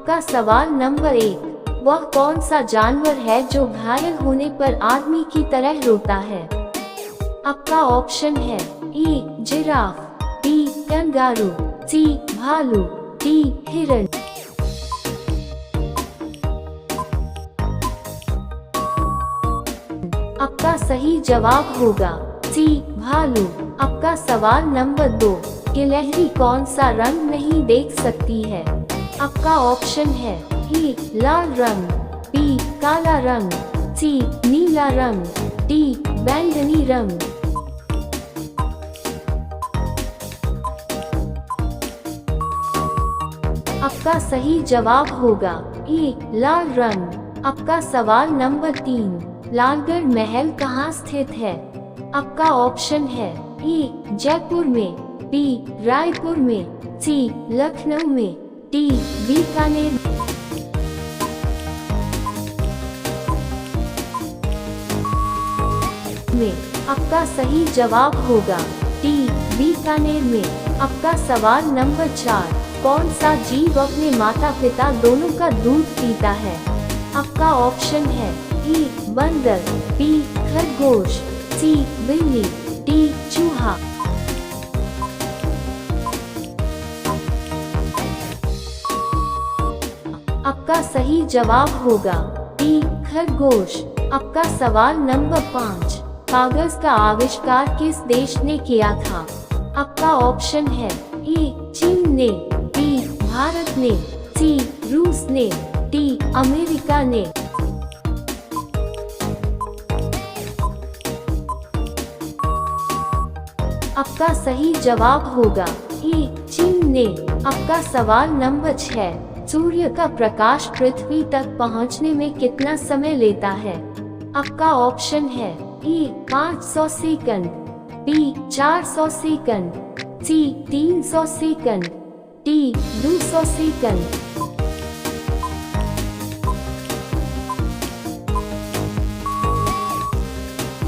आपका सवाल नंबर 1, वह कौन सा जानवर है जो घायल होने पर आदमी की तरह रोता है? आपका ऑप्शन है ए जिराफ, बी कंगारू, सी भालू, डी हिरण। आपका सही जवाब होगा सी भालू। आपका सवाल नंबर 2, गिलहरी कौन सा रंग नहीं देख सकती है? आपका ऑप्शन है ए लाल रंग, बी काला रंग, सी नीला रंग, डी बैंगनी रंग। आपका सही जवाब होगा ए लाल रंग। आपका सवाल नंबर 3, लालगढ़ महल कहाँ स्थित है? आपका ऑप्शन है ए जयपुर में, बी रायपुर में, सी लखनऊ में, डी बीकानेर में। आपका सही जवाब होगा डी बीकानेर में। आपका सवाल नंबर 4, कौन सा जीव अपने माता पिता दोनों का दूध पीता है? आपका ऑप्शन है ए बंदर, बी खरगोश, सी बिल्ली, डी चूहा। आपका सही जवाब होगा डी खरगोश। आपका सवाल नंबर 5, कागज का आविष्कार किस देश ने किया था? आपका ऑप्शन है ए चीन ने, बी भारत ने, सी रूस ने, डी अमेरिका ने। आपका सही जवाब होगा ए चीन ने। आपका सवाल नंबर 6, सूर्य का प्रकाश पृथ्वी तक पहुंचने में कितना समय लेता है? आपका ऑप्शन है ए 500 सेकंड, बी 400 सेकंड, सी 300 सेकंड, डी 200 सेकंड।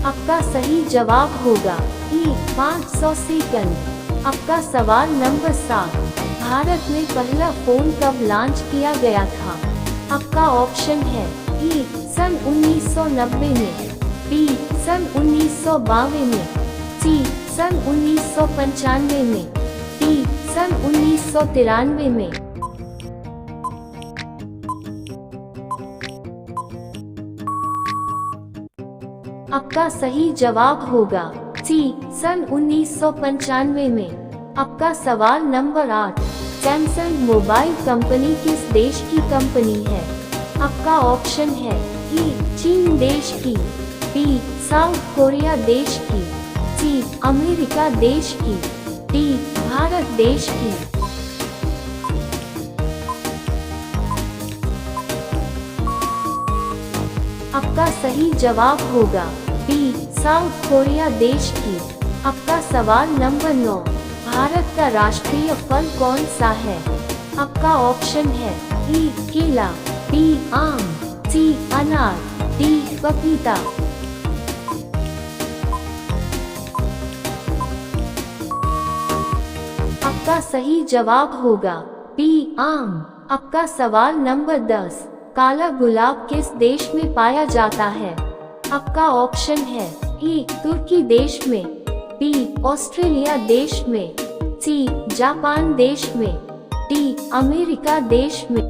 आपका सही जवाब होगा ए 500 सेकंड। आपका सवाल नंबर 7, भारत में पहला फोन कब लॉन्च किया गया था? आपका ऑप्शन है ए सन 1990 में, बी सन 1992 में, सी सन 1995 में, डी सन 1993 में। आपका सही जवाब होगा सी सन 1995 में। आपका सवाल नंबर 8, सैमसंग मोबाइल कंपनी किस देश की कंपनी है? आपका ऑप्शन है ए चीन देश की, बी साउथ कोरिया देश की, सी अमेरिका देश की, डी भारत देश की। आपका सही जवाब होगा बी साउथ कोरिया देश की। आपका सवाल नंबर 9, भारत का राष्ट्रीय फल कौन सा है? आपका ऑप्शन है ए केला, बी आम, सी अनार, डी पपीता। आपका सही जवाब होगा बी आम। आपका सवाल नंबर 10, काला गुलाब किस देश में पाया जाता है? आपका ऑप्शन है ए तुर्की देश में, बी ऑस्ट्रेलिया देश में, सी जापान देश में, डी अमेरिका देश में।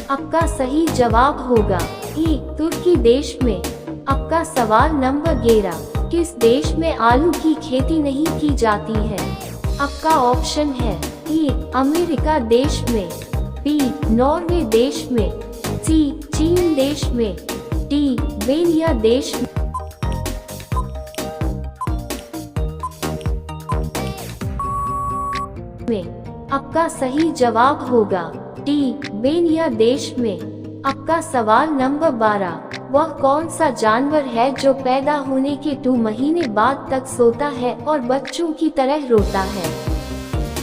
आपका सही जवाब होगा ए तुर्की देश में। आपका सवाल नंबर 11, किस देश में आलू की खेती नहीं की जाती है? आपका ऑप्शन है ए अमेरिका देश में, बी नॉर्वे देश में, सी चीन देश में, डी बेनिया देश में। आपका सही जवाब होगा डी बेनिया देश में। आपका सवाल नंबर 12, वह कौन सा जानवर है जो पैदा होने के 2 महीने बाद तक सोता है और बच्चों की तरह रोता है?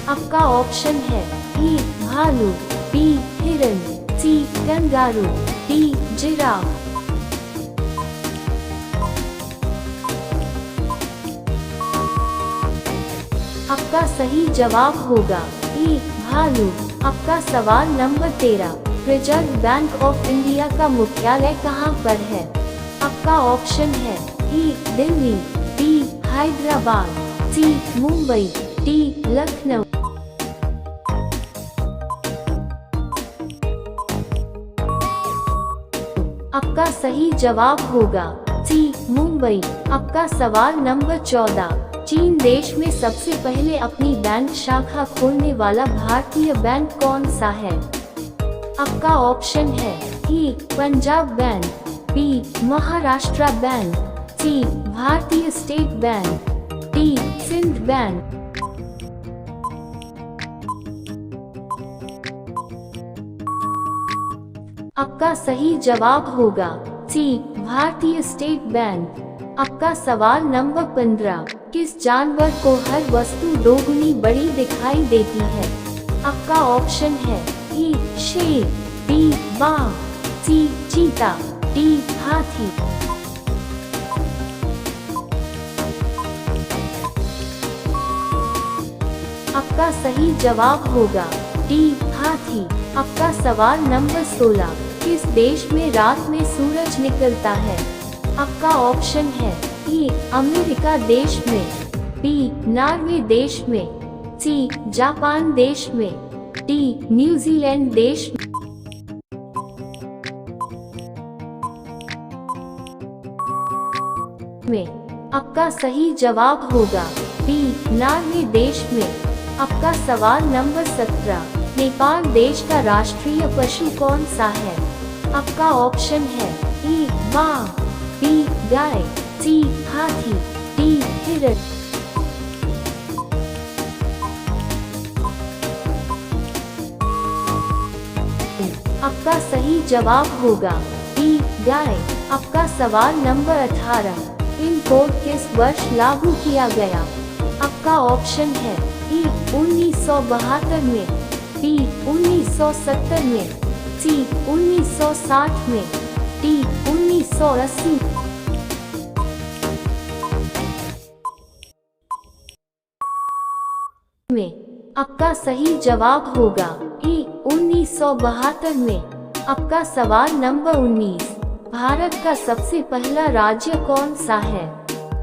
आपका ऑप्शन है ए भालू, बी हिरण, सी कंगारू, डी जिराफ। आपका सही जवाब होगा ए भालू। आपका सवाल number 13, reserve bank of India का मुख्यालय कहाँ पर है? आपका ऑप्शन है ए दिल्ली, बी हैदराबाद, सी मुंबई, डी लखनऊ। आपका सही जवाब होगा सी मुंबई। आपका सवाल नंबर 14, चीन देश में सबसे पहले अपनी बैंक शाखा खोलने वाला भारतीय बैंक कौन सा है? आपका ऑप्शन है A Punjab Bank, B Maharashtra Bank, C Bharatiya State Bank, D Sindh Bank. आपका सही जवाब होगा सी भारतीय स्टेट बैंक। आपका सवाल नंबर 15, किस जानवर को हर वस्तु दोगुनी बड़ी दिखाई देती है? आपका ऑप्शन है ए शेर, बी बाघ, सी चीता, डी हाथी। आपका सही जवाब होगा डी हाथी। आपका सवाल नंबर 16, किस देश में रात में सूरज निकलता है? आपका ऑप्शन है ए अमेरिका देश में, बी नॉर्वे देश में, सी जापान देश में, डी न्यूजीलैंड देश में। आपका सही जवाब होगा बी नॉर्वे देश में। आपका सवाल नंबर 17, नेपाल देश का राष्ट्रीय पशु कौन सा है? आपका ऑप्शन है ए बाघ, बी गाय, सी हाथी, डी हिरण। आपका सही जवाब होगा बी गाय। आपका सवाल नंबर 18, पिन कोड किस वर्ष लागू किया गया? आपका ऑप्शन है ए 1972 में, बी 1970 में, सी 1960 में, डी 1980 में। आपका सही जवाब होगा ए 1972 में। आपका सवाल नंबर 19, भारत का सबसे पहला राज्य कौन सा है?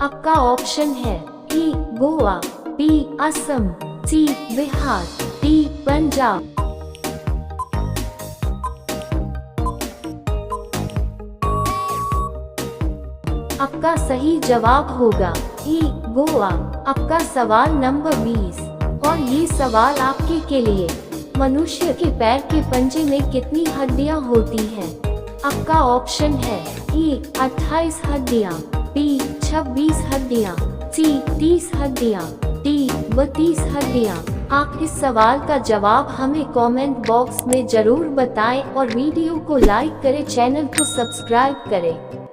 आपका ऑप्शन है ए गोवा, बी असम, सी बिहार, डी पंजाब। आपका सही जवाब होगा ए गोवा। आपका सवाल नंबर 20, और ये सवाल आपके के लिए, मनुष्य के पैर के पंजे में कितनी हड्डियां होती हैं? आपका ऑप्शन है ए 28 हड्डियां, बी 26 हड्डियां, सी 30 हड्डियां, डी 32 हड्डियां। आप इस सवाल का जवाब हमें कमेंट बॉक्स में जरूर बताएं और वीडियो को लाइक करें, चैनल को सब्सक्राइब करें।